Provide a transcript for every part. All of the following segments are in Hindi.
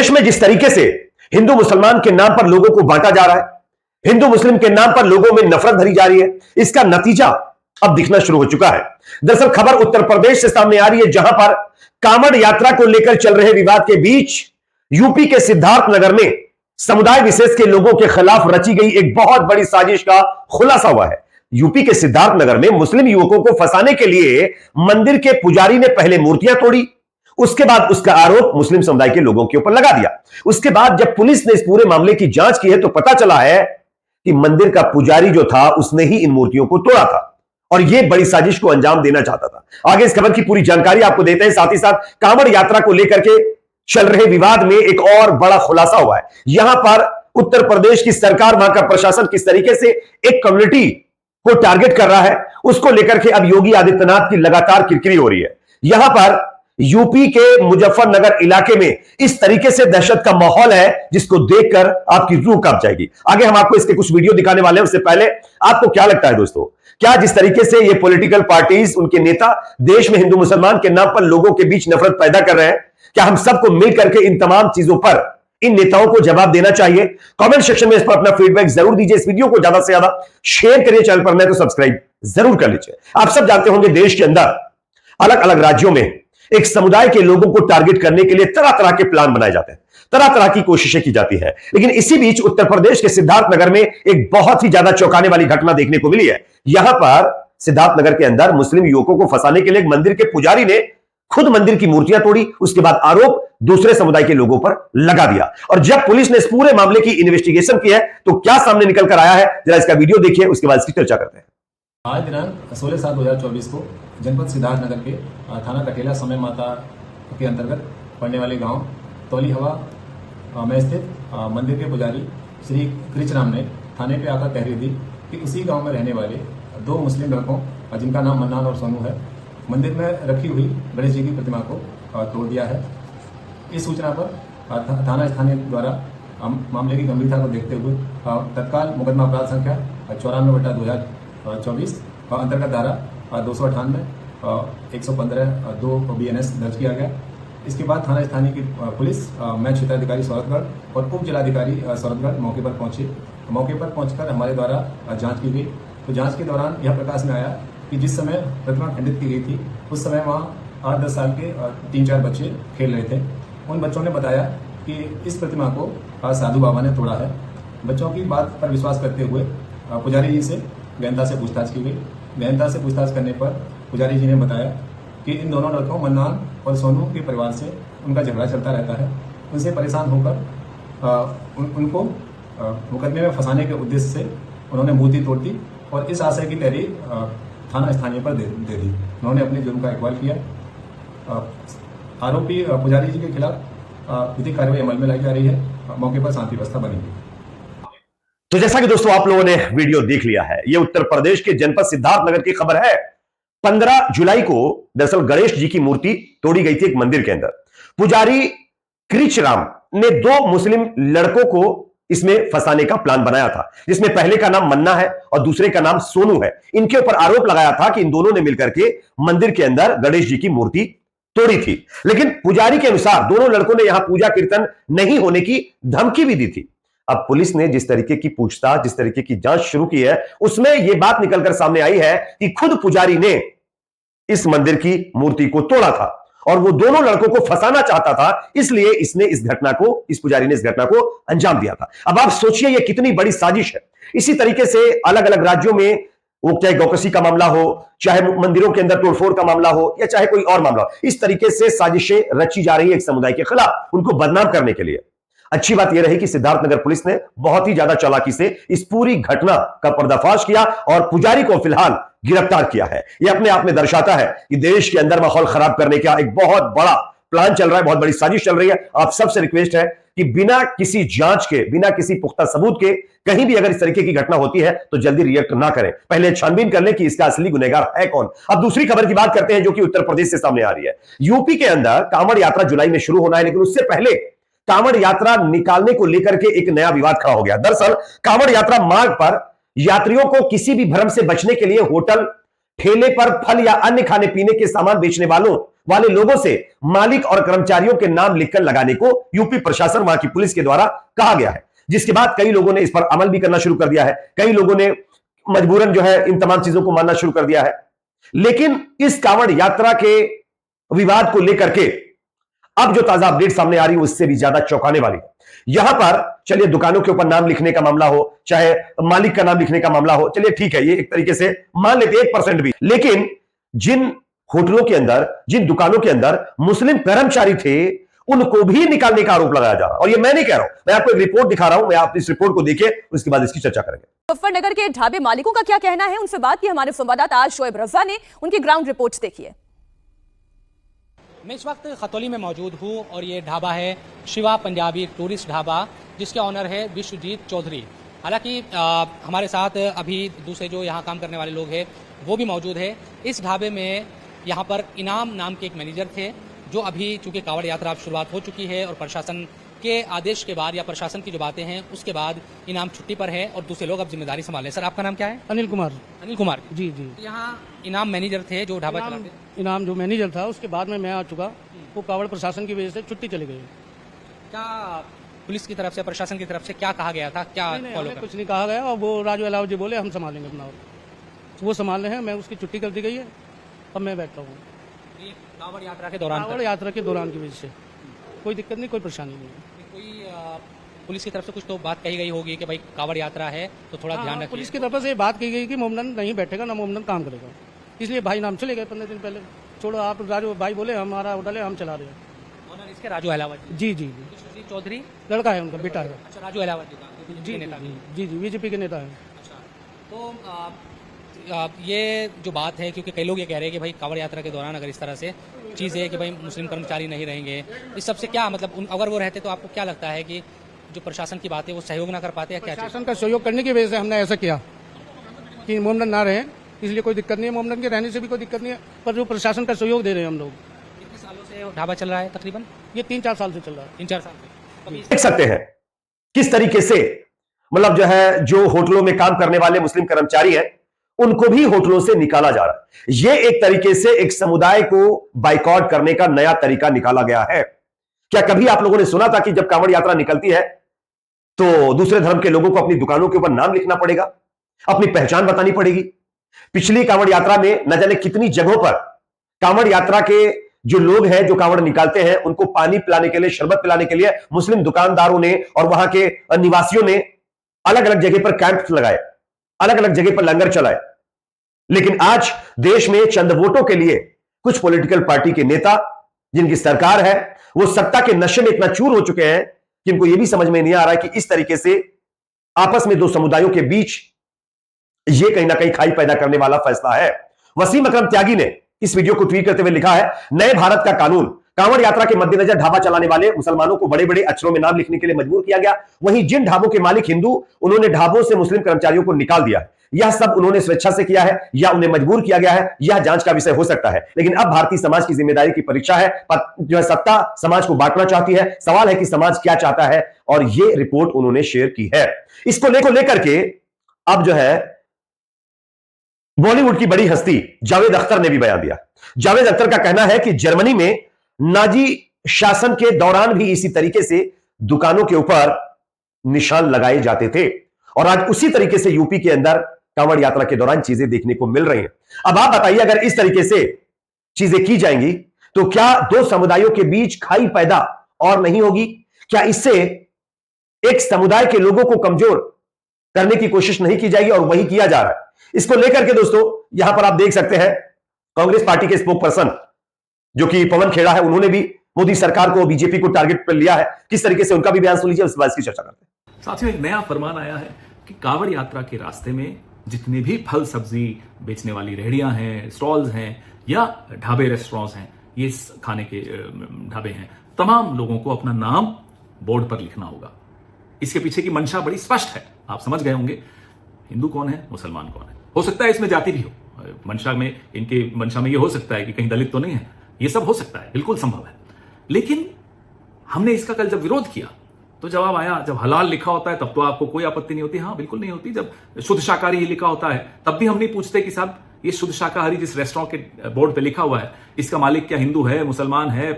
देश में जिस तरीके से हिंदू मुसलमान के नाम पर लोगों को बांटा जा रहा है, हिंदू मुस्लिम के नाम पर लोगों में नफरत भरी जा रही है, इसका नतीजा अब दिखना शुरू हो चुका है। दरअसल खबर उत्तर प्रदेश से सामने आ रही है, जहां पर कांवड़ यात्रा को लेकर चल रहे विवाद के बीच यूपी के सिद्धार्थ नगर में समुदाय विशेष के लोगों के खिलाफ रची गई एक बहुत बड़ी साजिश का खुलासा हुआ है। यूपी के सिद्धार्थ नगर में मुस्लिम युवकों को फंसाने के लिए मंदिर के पुजारी ने पहले मूर्तियां तोड़ी, उसके बाद उसका आरोप मुस्लिम समुदाय के लोगों के ऊपर लगा दिया। उसके बाद जब पुलिस ने इस पूरे मामले की जांच की है तो पता चला है कि मंदिर का पुजारी जो था उसने ही इन मूर्तियों को तोड़ा था और यह बड़ी साजिश को अंजाम देना चाहता था। आगे इस खबर की पूरी जानकारी आपको देते हैं, साथ ही साथ कांवड़ यात्रा को लेकर के चल रहे विवाद में एक और बड़ा खुलासा हुआ है। यहां पर उत्तर प्रदेश की सरकार, वहां का प्रशासन किस तरीके से एक कम्युनिटी को टारगेट कर रहा है, उसको लेकर के अब योगी आदित्यनाथ की लगातार किरकिरी हो रही है। यहां पर यूपी के मुजफ्फरनगर इलाके में इस तरीके से दहशत का माहौल है जिसको देखकर आपकी रूह कांप जाएगी। आगे हम आपको इसके कुछ वीडियो दिखाने वाले हैं, उससे पहले आपको क्या लगता है दोस्तों, क्या जिस तरीके से ये पॉलिटिकल पार्टीज, उनके नेता देश में हिंदू मुसलमान के नाम पर लोगों के बीच नफरत पैदा कर रहे हैं, क्या हम सबको मिल करके इन तमाम चीजों पर इन नेताओं को जवाब देना चाहिए? कमेंट सेक्शन में इस पर अपना फीडबैक जरूर दीजिए। इस वीडियो को ज्यादा से ज्यादा शेयर करिए, चैनल पर नए तो सब्सक्राइब जरूर कर लीजिए। आप सब जानते होंगे देश के अंदर अलग अलग राज्यों में एक समुदाय के लोगों को टारगेट करने के लिए तरह तरह के प्लान बनाए जाते हैं, तरह तरह की कोशिशें की जाती है। लेकिन इसी बीच उत्तर प्रदेश के सिद्धार्थ नगर में एक बहुत ही ज्यादा चौंकाने वाली घटना देखने को मिली है। यहां पर सिद्धार्थ नगर के अंदर मुस्लिम युवकों को फंसाने के लिए एक मंदिर के पुजारी ने खुद मंदिर की मूर्तियां तोड़ी, उसके बाद आरोप दूसरे समुदाय के लोगों पर लगा दिया। और जब पुलिस ने इस पूरे मामले की इन्वेस्टिगेशन की है तो क्या सामने निकल कर आया है, जरा इसका वीडियो देखिए, उसके बाद इसकी चर्चा करते हैं। आज दिनांक 16/7/2024 को जनपद सिद्धार्थ नगर के थाना कटेला समय माता के अंतर्गत पड़ने वाले गांव तौली हवा में स्थित मंदिर के पुजारी श्री कृष्णराम ने थाने पे आकर तहरीर दी कि उसी गांव में रहने वाले 2 मुस्लिम लड़कों जिनका नाम मन्नान और सोनू है, मंदिर में रखी हुई गणेश जी की प्रतिमा को तोड़ दिया है। इस सूचना पर थाना स्थानीय द्वारा मामले की गंभीरता को देखते हुए तत्काल मुकदमा अपराध संख्या 94/2024 अंतर्गत धारा 298 115 2 BNS दर्ज किया गया। इसके बाद थाना स्थानीय की पुलिस, मैं क्षेत्राधिकारी सौरभगढ़ और उप जिलाधिकारी सौरभगढ़ मौके पर पहुंचे। मौके पर पहुंचकर हमारे द्वारा जांच की गई। तो जांच के दौरान यह प्रकाश में आया कि जिस समय प्रतिमा खंडित की गई थी उस समय वहाँ 8-10 साल के 3-4 बच्चे खेल रहे थे। उन बच्चों ने बताया कि इस प्रतिमा को साधु बाबा ने तोड़ा है। बच्चों की बात पर विश्वास करते हुए पुजारी जी से गहनता से पूछताछ की गई। गहनता से पूछताछ करने पर पुजारी जी ने बताया कि इन दोनों लड़कों मन्नान और सोनू के परिवार से उनका झगड़ा चलता रहता है। उनसे परेशान होकर उनको मुकदमे में फंसाने के उद्देश्य से उन्होंने मूर्ति तोड़ दी और इस आशय की तहरीर थाना स्थानीय पर दे दी। उन्होंने अपने जुर्म का इकबाल किया। आरोपी पुजारी जी के खिलाफ विधिक कार्रवाई अमल में लाई जा रही है। मौके पर शांति व्यवस्था बनेगी। तो जैसा कि दोस्तों आप लोगों ने वीडियो देख लिया है, यह उत्तर प्रदेश के जनपद सिद्धार्थ नगर की खबर है। 15 जुलाई को दरअसल गणेश जी की मूर्ति तोड़ी गई थी एक मंदिर के अंदर। पुजारी कृष्णराम ने 2 मुस्लिम लड़कों को इसमें फंसाने का प्लान बनाया था, जिसमें पहले का नाम मन्ना है और दूसरे का नाम सोनू है। इनके ऊपर आरोप लगाया था कि इन दोनों ने मिलकर के मंदिर के अंदर गणेश जी की मूर्ति तोड़ी थी। लेकिन पुजारी के अनुसार दोनों लड़कों ने यहां पूजा कीर्तन नहीं होने की धमकी भी दी थी। अब पुलिस ने जिस तरीके की पूछताछ, जिस तरीके की जांच शुरू की है, उसमें यह बात निकलकर सामने आई है कि खुद पुजारी ने इस मंदिर की मूर्ति को तोड़ा था और वो दोनों लड़कों को फंसाना चाहता था, इसलिए इस पुजारी ने इस घटना को अंजाम दिया था। अब आप सोचिए ये कितनी बड़ी साजिश है। इसी तरीके से अलग अलग राज्यों में, वो चाहे गौकसी का मामला हो, चाहे मंदिरों के अंदर तोड़फोड़ का मामला हो, या चाहे कोई और मामला हो, इस तरीके से साजिशें रची जा रही है एक समुदाय के खिलाफ, उनको बदनाम करने के लिए। अच्छी बात यह रही कि सिद्धार्थनगर पुलिस ने बहुत ही ज्यादा चालाकी से इस पूरी घटना का पर्दाफाश किया और पुजारी को फिलहाल गिरफ्तार किया है। यह अपने आप में दर्शाता है कि देश के अंदर माहौल खराब करने का एक बहुत बड़ा प्लान चल रहा है, बहुत बड़ी साजिश चल रही है। आप सबसे रिक्वेस्ट है कि बिना किसी जांच के, बिना किसी पुख्ता सबूत के कहीं भी अगर इस तरीके की घटना होती है तो जल्दी रिएक्ट ना करें, पहले छानबीन कर लें कि इसका असली गुनहगार है कौन। अब दूसरी खबर की बात करते हैं जो कि उत्तर प्रदेश से सामने आ रही है। यूपी के अंदर कांवड़ यात्रा जुलाई में शुरू होना है, लेकिन उससे पहले कांवड़ यात्रा निकालने को लेकर के एक नया विवाद खड़ा हो गया। दरअसल कांवड़ यात्रा मार्ग पर यात्रियों को किसी भी भ्रम से बचने के लिए होटल ठेले पर फल या अन्य खाने पीने के सामान बेचने वाले लोगों से मालिक और कर्मचारियों के नाम लिखकर लगाने को यूपी प्रशासन, वहां की पुलिस के द्वारा कहा गया है, जिसके बाद कई लोगों ने इस पर अमल भी करना शुरू कर दिया है। कई लोगों ने मजबूरन जो है इन तमाम चीजों को मानना शुरू कर दिया है। लेकिन इस कांवड़ यात्रा के विवाद को लेकर के अब जो ताजा अपडेट सामने आ रही है उससे भी ज्यादा चौंकाने वाली है। यहां पर चलिए दुकानों के ऊपर नाम लिखने का मामला हो, चाहे मालिक का नाम लिखने का मामला हो, चलिए ठीक है, ये एक तरीके से मान लेते 1% भी। लेकिन जिन होटलों के अंदर, जिन दुकानों के अंदर मुस्लिम कर्मचारी थे, उनको भी निकालने का आरोप लगाया जा रहा है। और ये मैं नहीं कह रहा हूं, मैं आपको एक रिपोर्ट दिखा रहा हूं, मैं आप इस रिपोर्ट को देखिए, उसके बाद इसकी चर्चा करेंगे। मुजफ्फरनगर के ढाबे मालिकों का क्या कहना है, उनसे बात की हमारे संवाददाता शोएब रजा ने। उनकी ग्राउंड रिपोर्ट्स देखिए। मैं इस वक्त खतौली में मौजूद हूँ और ये ढाबा है शिवा पंजाबी टूरिस्ट ढाबा, जिसके ऑनर है विश्वजीत चौधरी। हालांकि हमारे साथ अभी दूसरे जो यहाँ काम करने वाले लोग हैं वो भी मौजूद है। इस ढाबे में यहाँ पर इनाम नाम के एक मैनेजर थे, जो अभी चूंकि कांवड़ यात्रा अब शुरुआत हो चुकी है और प्रशासन के आदेश के बाद या प्रशासन की जो बातें हैं उसके बाद इनाम छुट्टी पर है और दूसरे लोग अब जिम्मेदारी संभाले। सर, आपका नाम क्या है? अनिल कुमार। अनिल कुमार जी जी। यहाँ इनाम मैनेजर थे जो ढाबा चलाते। इनाम जो मैनेजर था उसके बाद में मैं आ चुका, वो कांवड़ प्रशासन की वजह से छुट्टी चली गई। क्या पुलिस की तरफ से, प्रशासन की तरफ से क्या कहा गया था, क्या फॉलो कुछ नहीं कहा गया। और वो राजू अलाव जी बोले हम संभालेंगे अपना, वो संभाल रहे हैं। मैं उसकी छुट्टी कर दी गई है, अब मैं बैठा हूँ। कांवड़ यात्रा के दौरान, कांवड़ यात्रा के दौरान की वजह से कोई दिक्कत नहीं, कोई परेशानी नहीं। कोई पुलिस की तरफ से कुछ तो बात कही गई होगी कि भाई कांवड़ यात्रा है तो थोड़ा ध्यान रखिए। पुलिस की तरफ से बात की गई कि मोमडन नहीं बैठेगा, ना मोमडन काम करेगा, इसलिए भाई नाम चले गए 15 दिन पहले। छोड़ो आप, राजू भाई बोले हमारा होटल है, हम चला रहे हैं। ऑनर इसके राजू अहलावत जी जी। विश्वजीत चौधरी लड़का है उनका, बेटा है। अच्छा, राजू अहलावत जी नेता। जी जी, बीजेपी के नेता है। अच्छा, तो ये जो बात है, क्योंकि कई लोग ये कह रहे हैं कि भाई कांवड़ यात्रा के दौरान अगर इस तरह से चीज़ है कि भाई मुस्लिम कर्मचारी नहीं रहेंगे, इस सब से क्या मतलब, अगर वो रहते तो आपको क्या लगता है कि जो प्रशासन की बात है वो सहयोग ना कर पाते या क्या? प्रशासन का सहयोग करने की वजह से हमने ऐसा किया कि मोमडन ना रहे, इसलिए कोई दिक्कत नहीं है। मोमडन के रहने से भी कोई दिक्कत नहीं है, पर जो प्रशासन का सहयोग दे रहे हैं हम लोग। कितने सालों से ढाबा चल रहा है? तकरीबन ये 3-4 साल से चल रहा है। 3-4 साल से। देख सकते हैं किस तरीके से मतलब जो है, जो होटलों में काम करने वाले मुस्लिम कर्मचारी हैं उनको भी होटलों से निकाला जा रहा है। यह एक तरीके से एक समुदाय को बाइकआउट करने का नया तरीका निकाला गया है। क्या कभी आप लोगों ने सुना था कि जब कांवड़ यात्रा निकलती है तो दूसरे धर्म के लोगों को अपनी दुकानों के ऊपर नाम लिखना पड़ेगा, अपनी पहचान बतानी पड़ेगी? पिछली कांवड़ यात्रा में न जाने कितनी जगहों पर कांवड़ यात्रा के जो लोग हैं, जो कांवड़ निकालते हैं, उनको पानी पिलाने के लिए, शरबत पिलाने के लिए मुस्लिम दुकानदारों ने और वहां के निवासियों ने अलग अलग जगह पर कैंप लगाए, अलग अलग जगह पर लंगर चलाए। लेकिन आज देश में चंद वोटों के लिए कुछ पॉलिटिकल पार्टी के नेता, जिनकी सरकार है, वो सत्ता के नशे में इतना चूर हो चुके हैं कि इनको यह भी समझ में नहीं आ रहा है कि इस तरीके से आपस में दो समुदायों के बीच यह कहीं ना कहीं खाई पैदा करने वाला फैसला है। वसीम अकरम त्यागी ने इस वीडियो को ट्वीट करते हुए लिखा है, नए भारत का कानून, कांवड़ यात्रा के मद्देनजर ढाबा चलाने वाले मुसलमानों को बड़े बड़े अक्षरों में नाम लिखने के लिए मजबूर किया गया। वहीं जिन ढाबों के मालिक हिंदू, उन्होंने ढाबों से मुस्लिम कर्मचारियों को निकाल दिया। यह सब उन्होंने स्वेच्छा से किया है या उन्हें मजबूर किया गया है, यह जांच का विषय हो सकता है। लेकिन अब भारतीय समाज की जिम्मेदारी की परीक्षा है, जो है सत्ता समाज को बांटना चाहती है। सवाल है कि समाज क्या चाहता है, और यह रिपोर्ट उन्होंने शेयर की है। इसको लेकर के अब जो है बॉलीवुड की बड़ी हस्ती जावेद अख्तर ने भी बयान दिया। जावेद अख्तर का कहना है कि जर्मनी में नाजी शासन के दौरान भी इसी तरीके से दुकानों के ऊपर निशान लगाए जाते थे, और आज उसी तरीके से यूपी के अंदर कांवड़ यात्रा के दौरान चीजें देखने को मिल रही हैं। अब आप बताइए, अगर इस तरीके से चीजें की जाएंगी तो क्या दो समुदायों के बीच खाई पैदा और नहीं होगी? क्या इससे एक समुदाय के लोगों को कमजोर करने की कोशिश नहीं की जाएगी? और वही किया जा रहा है। इसको लेकर के दोस्तों यहां पर आप देख सकते हैं कांग्रेस पार्टी के स्पोक पर्सन जो कि पवन खेड़ा है, उन्होंने भी मोदी सरकार को, बीजेपी को टारगेट पर लिया है। किस तरीके से उनका भी बयान सुन लीजिए, उस बात की चर्चा करते हैं। साथियों, एक नया फरमान आया है कि कांवड़ यात्रा के रास्ते में जितने भी फल सब्जी बेचने वाली रेहड़ियां हैं, स्टॉल्स हैं या ढाबे रेस्टोरेंट्स हैं, ये खाने के ढाबे हैं, तमाम लोगों को अपना नाम बोर्ड पर लिखना होगा। इसके पीछे की मंशा बड़ी स्पष्ट है, आप समझ गए होंगे। हिंदू कौन है, मुसलमान कौन है। हो सकता है इसमें जाति भी हो, मंशा में, इनके मंशा में यह हो सकता है कि कहीं दलित तो नहीं है, यह सब हो सकता है, बिल्कुल संभव है। लेकिन हमने इसका कल जब विरोध किया तो जवाब आया, जब हलाल लिखा होता है तब तो आपको कोई आपत्ति नहीं होती। हाँ, बिल्कुल नहीं होती। जब शुद्ध शाकाहारी लिखा होता है तब भी हम नहीं पूछते कि साहब ये शुद्ध शाकाहारी जिस रेस्टोरेंट के बोर्ड पे लिखा हुआ है, इसका मालिक क्या हिंदू है, मुसलमान है,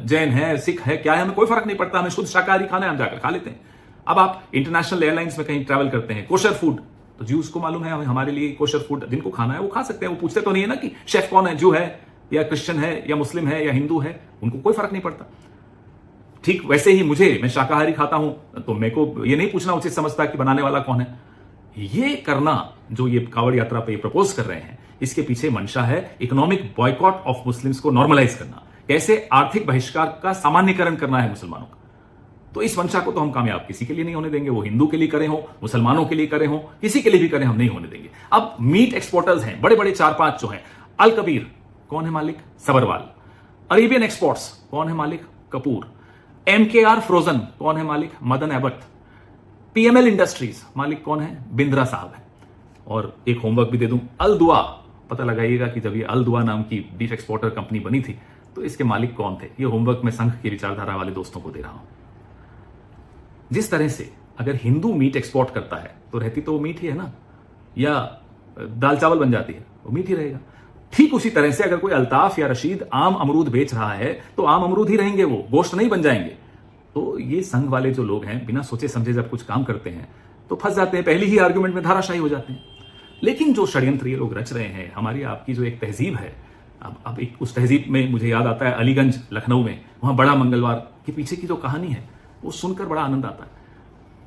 जैन है, सिख है, क्या है, हमें कोई फर्क नहीं पड़ता। हमें शुद्ध शाकाहारी खाना है, हम जाकर खा लेते हैं। अब आप इंटरनेशनल एयरलाइंस में कहीं ट्रैवल करते हैं, कोशर फूड, तो ज्यूज को मालूम है हमारे लिए कोशर फूड जिनको खाना है वो खा सकते हैं। वो पूछते तो नहीं है ना कि शेफ कौन है, जू है या क्रिश्चियन है या मुस्लिम है या हिंदू है, उनको कोई फर्क नहीं पड़ता। ठीक वैसे ही मैं शाकाहारी खाता हूं तो मेरे को ये नहीं पूछना उचित समझता कि बनाने वाला कौन है। ये करना जो ये कावड़ यात्रा पे प्रपोज कर रहे हैं, इसके पीछे मंशा है इकोनॉमिक बॉयकॉट ऑफ मुस्लिम्स को नॉर्मलाइज करना, कैसे आर्थिक बहिष्कार का सामान्यकरण करना है मुसलमानों का। तो इस मंशा को तो हम कामयाब किसी के लिए नहीं होने देंगे, वो हिंदू के लिए करे हो, मुसलमानों के लिए करे हो, किसी के लिए भी करें, हम नहीं होने देंगे। अब मीट एक्सपोर्टर्स हैं बड़े बड़े 4-5 जो हैं, अल कबीर कौन है मालिक, सबरवाल। अरेबियन एक्सपोर्ट्स कौन है मालिक, कपूर। MKR फ्रोजन कौन है मालिक, मदन एबट। PML इंडस्ट्रीज मालिक कौन है, बिंद्रा साहब है। और एक होमवर्क भी दे दूं, अल दुआ, पता लगाइएगा कि जब ये अल दुआ नाम की बीफ एक्सपोर्टर कंपनी बनी थी तो इसके मालिक कौन थे। ये होमवर्क मैं संघ की विचारधारा वाले दोस्तों को दे रहा हूं। जिस तरह से अगर हिंदू मीट एक्सपोर्ट करता है तो रहती तो वो मीट ही है ना, या दाल चावल बन जाती है, वो मीट ही रहेगा। ठीक उसी तरह से अगर कोई अल्ताफ या रशीद आम अमरूद बेच रहा है तो आम अमरूद ही रहेंगे, वो गोश्त नहीं बन जाएंगे। तो ये संघ वाले जो लोग हैं बिना सोचे समझे जब कुछ काम करते हैं तो फंस जाते हैं, पहली ही आर्गुमेंट में धाराशाही हो जाते हैं। लेकिन जो षड्यंत्र ये लोग रच रहे हैं, हमारी आपकी जो एक तहजीब है, अब एक उस तहजीब में मुझे याद आता है अलीगंज लखनऊ में, वहां बड़ा मंगलवार के पीछे की जो कहानी है वो सुनकर बड़ा आनंद आता है।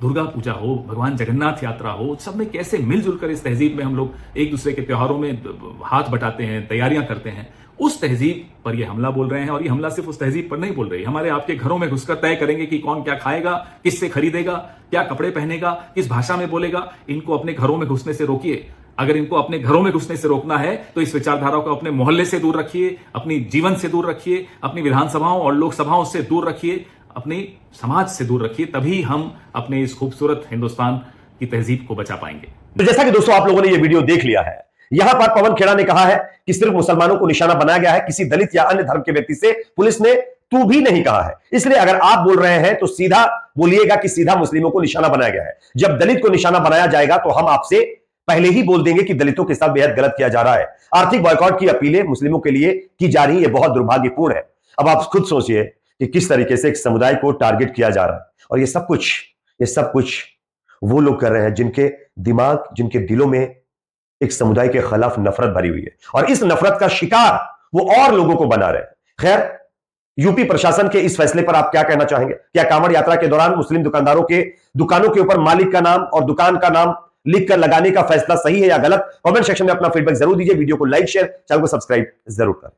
दुर्गा पूजा हो, भगवान जगन्नाथ यात्रा हो, सब में कैसे मिलजुल कर इस तहजीब में हम लोग एक दूसरे के त्योहारों में हाथ बटाते हैं, तैयारियां करते हैं। उस तहजीब पर ये हमला बोल रहे हैं, और ये हमला सिर्फ उस तहजीब पर नहीं बोल रहे, हमारे आपके घरों में घुसकर तय करेंगे कि कौन क्या खाएगा, किससे खरीदेगा, क्या कपड़े पहनेगा, किस भाषा में बोलेगा। इनको अपने घरों में घुसने से रोकिए। अगर इनको अपने घरों में घुसने से रोकना है तो इस विचारधारा को अपने मोहल्ले से दूर रखिए, अपनी जीवन से दूर रखिए, अपनी विधानसभाओं और लोकसभाओं से दूर रखिए, अपने समाज से दूर रखिए, तभी हम अपने इस खूबसूरत हिंदुस्तान की तहजीब को बचा पाएंगे। तो जैसा कि दोस्तों आप लोगों ने ये वीडियो देख लिया है, यहां पर पवन खेड़ा ने कहा है कि सिर्फ मुसलमानों को निशाना बनाया गया है, किसी दलित या अन्य धर्म के व्यक्ति से पुलिस ने तू भी नहीं कहा है। इसलिए अगर आप बोल रहे हैं तो सीधा बोलिएगा कि सीधा मुस्लिमों को निशाना बनाया गया है। जब दलित को निशाना बनाया जाएगा तो हम आपसे पहले ही बोल देंगे कि दलितों के साथ बेहद गलत किया जा रहा है। आर्थिक बॉयकॉट की अपीलें मुस्लिमों के लिए की जा रही है, बहुत दुर्भाग्यपूर्ण है। अब आप खुद सोचिए कि किस तरीके से एक समुदाय को टारगेट किया जा रहा है, और ये सब कुछ वो लोग कर रहे हैं जिनके दिमाग, जिनके दिलों में एक समुदाय के खिलाफ नफरत भरी हुई है, और इस नफरत का शिकार वो और लोगों को बना रहे हैं। खैर, यूपी प्रशासन के इस फैसले पर आप क्या कहना चाहेंगे? क्या कांवड़ यात्रा के दौरान मुस्लिम दुकानदारों के दुकानों के ऊपर मालिक का नाम और दुकान का नाम लिखकर लगाने का फैसला सही है या गलत? कमेंट सेक्शन में अपना फीडबैक जरूर दीजिए। वीडियो को लाइक, शेयर, चैनल को सब्सक्राइब जरूर करें।